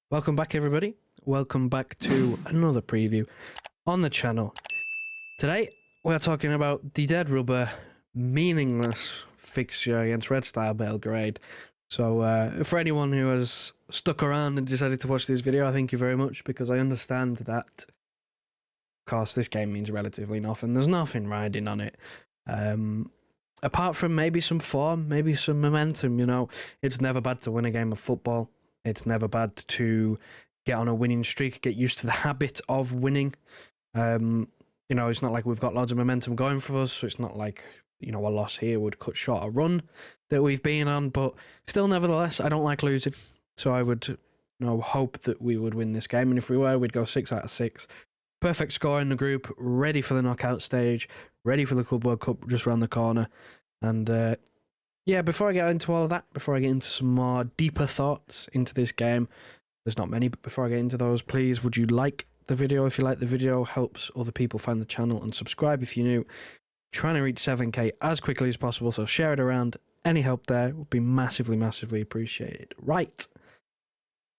Welcome back, everybody. Welcome back to another preview on the channel. Today, we're talking about the dead rubber, meaningless fixture against Red Star Belgrade. So, for anyone who has stuck around and decided to watch this video, I thank you very much, because I understand that, of course, this game means relatively nothing. There's nothing riding on it. Apart from maybe some form, maybe some momentum, you know. It's never bad to win a game of football. It's never bad to get on a winning streak, get used to the habit of winning. You know, it's not like we've got loads of momentum going for us, so it's not like, you know, a loss here would cut short a run that we've been on, but still, nevertheless, I don't like losing. So I would, you know, hope that we would win this game, and if we were, we'd go 6 out of 6. Perfect score in the group, ready for the knockout stage, ready for the Club World Cup just around the corner. And yeah, before I get into all of that, before I get into some more deeper thoughts into this game, there's not many, but before I get into those, please, would you like the video? If you like the video, helps other people find the channel, and subscribe if you're new. Trying to reach 7k as quickly as possible, so share it around. Any help there would be massively, massively appreciated. Right.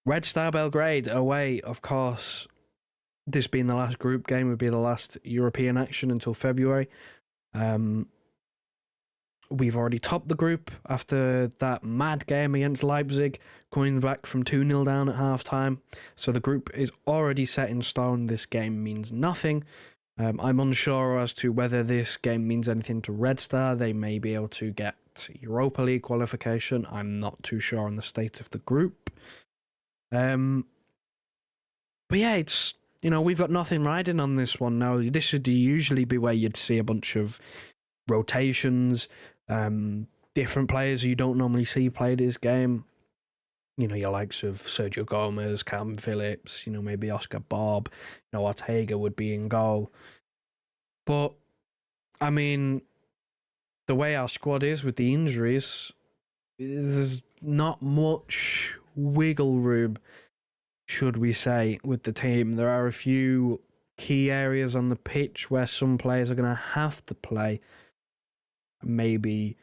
Red Star Belgrade away, of course. This being the last group game, would be the last European action until February. We've already topped the group after that mad game against Leipzig, coming back from 2-0 down at half-time. So the group is already set in stone. This game means nothing. I'm unsure as to whether this game means anything to Red Star. They may be able to get Europa League qualification. I'm not too sure on the state of the group. But yeah, it's, you know, we've got nothing riding on this one now. This would usually be where you'd see a bunch of rotations, different players who you don't normally see play this game. You know, your likes of Sergio Gomez, Kalvin, Phillips, you know, maybe Oscar Bob, you know, Ortega would be in goal. But, I mean, the way our squad is with the injuries, there's not much wiggle room, should we say, with the team. There are a few key areas on the pitch where some players are going to have to play maybe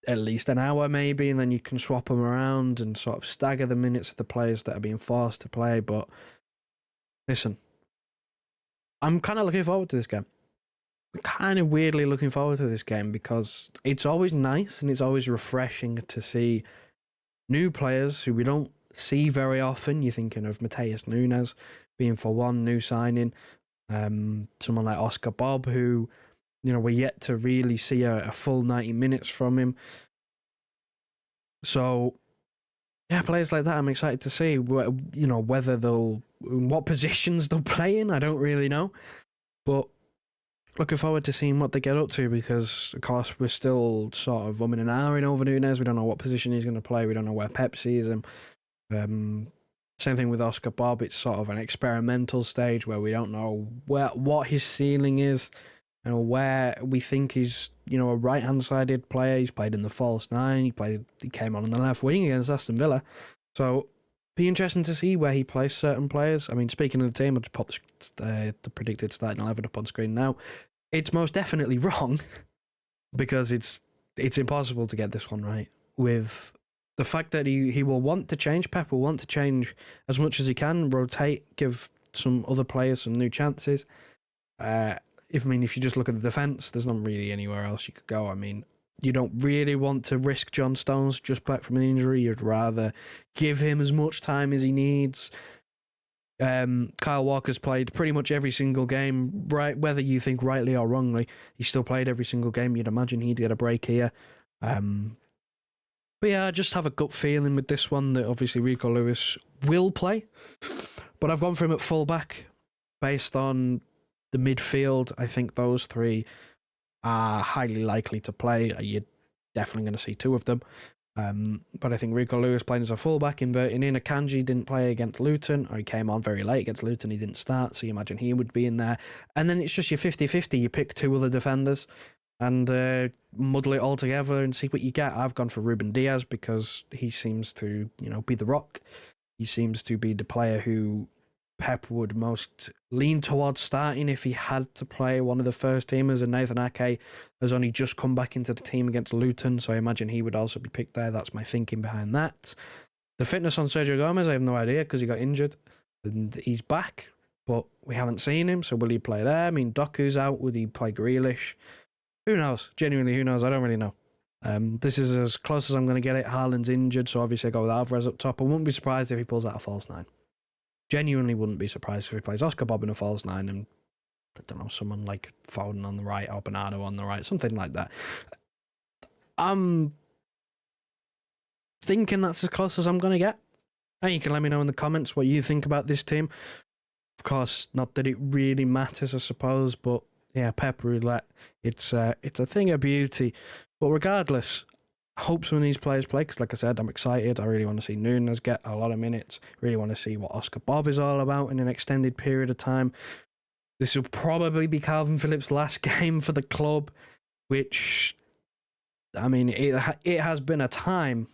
at least an hour, maybe, and then you can swap them around and sort of stagger the minutes of the players that are being forced to play. But listen, I'm kind of looking forward to this game. I'm kind of weirdly looking forward to this game, because it's always nice and it's always refreshing to see new players who we don't see very often. You're thinking of Mateus Nunes being, for one, new signing. Someone like Oscar Bob, who, you know, we're yet to really see a full 90 minutes from him. So, yeah, players like that I'm excited to see. You know, whether what positions they'll play in, I don't really know. But looking forward to seeing what they get up to, because, of course, we're still sort of umming and ahhing over Nunes. We don't know what position he's going to play. We don't know where Pep sees him. Same thing with Oscar Bob. It's sort of an experimental stage where we don't know what his ceiling is, and where we think he's, you know, a right-hand-sided player. He's played in the false nine. He came on the left wing against Aston Villa. So, be interesting to see where he plays certain players. I mean, speaking of the team, I'll just pop the predicted starting 11 up on screen now. It's most definitely wrong, because it's impossible to get this one right. With the fact that he will want to change, Pep will want to change as much as he can, rotate, give some other players some new chances. If you just look at the defence, there's not really anywhere else you could go. I mean, you don't really want to risk John Stones just back from an injury. You'd rather give him as much time as he needs. Kyle Walker's played pretty much every single game, right? Whether you think rightly or wrongly, he still played every single game. You'd imagine he'd get a break here. But yeah, I just have a gut feeling with this one that obviously Rico Lewis will play. But I've gone for him at fullback based on the midfield. I think those three are highly likely to play. You're definitely going to see two of them. But I think Rico Lewis playing as a fullback, inverting in. Akanji didn't play against Luton, or he came on very late against Luton. He didn't start, so you imagine he would be in there. And then it's just your 50-50. You pick two other defenders and muddle it all together and see what you get. I've gone for Ruben Diaz, because he seems to, you know, be the rock. He seems to be the player who Pep would most lean towards starting if he had to play one of the first teamers, and Nathan Ake has only just come back into the team against Luton, so I imagine he would also be picked there. That's my thinking behind that. The fitness on Sergio Gomez, I have no idea because he got injured and he's back, but we haven't seen him. So will he play there? I mean, Doku's out. Would he play Grealish? Who knows? Genuinely, who knows? I don't really know. This is as close as I'm going to get it. Haaland's injured, so obviously I go with Alvarez up top. I wouldn't be surprised if he pulls out a false nine. Genuinely wouldn't be surprised if he plays Oscar Bob in a false nine and, I don't know, someone like Foden on the right or Bernardo on the right, something like that. I'm thinking that's as close as I'm going to get. And you can let me know in the comments what you think about this team. Of course, not that it really matters, I suppose, but yeah, Pep Roulette, it's a thing of beauty. But regardless, I hope some of these players play, because like I said, I'm excited. I really want to see Nunes get a lot of minutes. Really want to see what Oscar Bob is all about in an extended period of time. This will probably be Kalvin Phillip's last game for the club, which, I mean, it has been a time,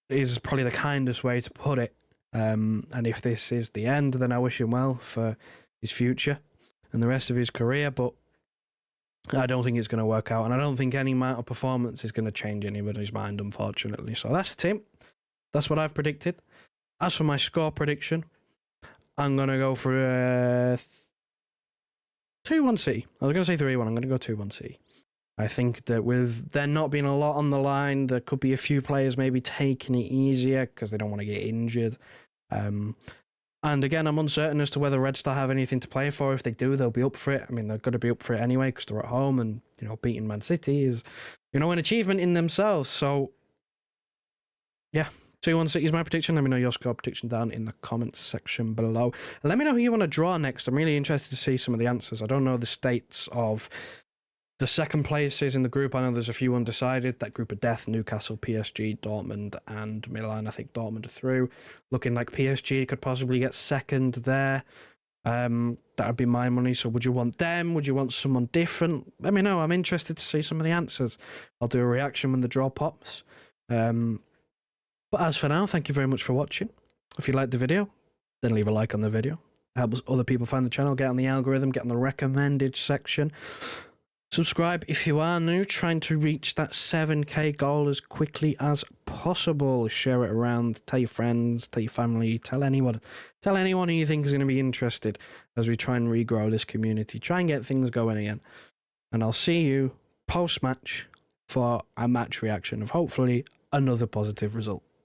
is probably the kindest way to put it. And if this is the end, then I wish him well for his future and the rest of his career, but I don't think it's going to work out, and I don't think any amount of performance is going to change anybody's mind, unfortunately. So that's the team. That's what I've predicted. As for my score prediction, I'm going to go for a 2-1 City. I was going to say 3-1. I'm going to go 2-1 City. I think that with there not being a lot on the line, there could be a few players maybe taking it easier because they don't want to get injured. And again, I'm uncertain as to whether Red Star have anything to play for. If they do, they'll be up for it. I mean, they're going to be up for it anyway because they're at home, and beating Man City is, an achievement in themselves. So, yeah, 2-1 City is my prediction. Let me know your score prediction down in the comments section below. And let me know who you want to draw next. I'm really interested to see some of the answers. I don't know the states of the second places in the group. I know there's a few undecided. That group of death: Newcastle, PSG, Dortmund, and Milan. I think Dortmund are through. Looking like PSG could possibly get second there. That would be my money. So would you want them? Would you want someone different? Let me know. I'm interested to see some of the answers. I'll do a reaction when the draw pops. But as for now, thank you very much for watching. If you liked the video, then leave a like on the video. It helps other people find the channel, get on the algorithm, get on the recommended section. Subscribe if you are new, trying to reach that 7k goal as quickly as possible. Share it around, tell your friends, tell your family, tell anyone who you think is going to be interested as we try and regrow this community, try and get things going again. And I'll see you post-match for a match reaction of hopefully another positive result.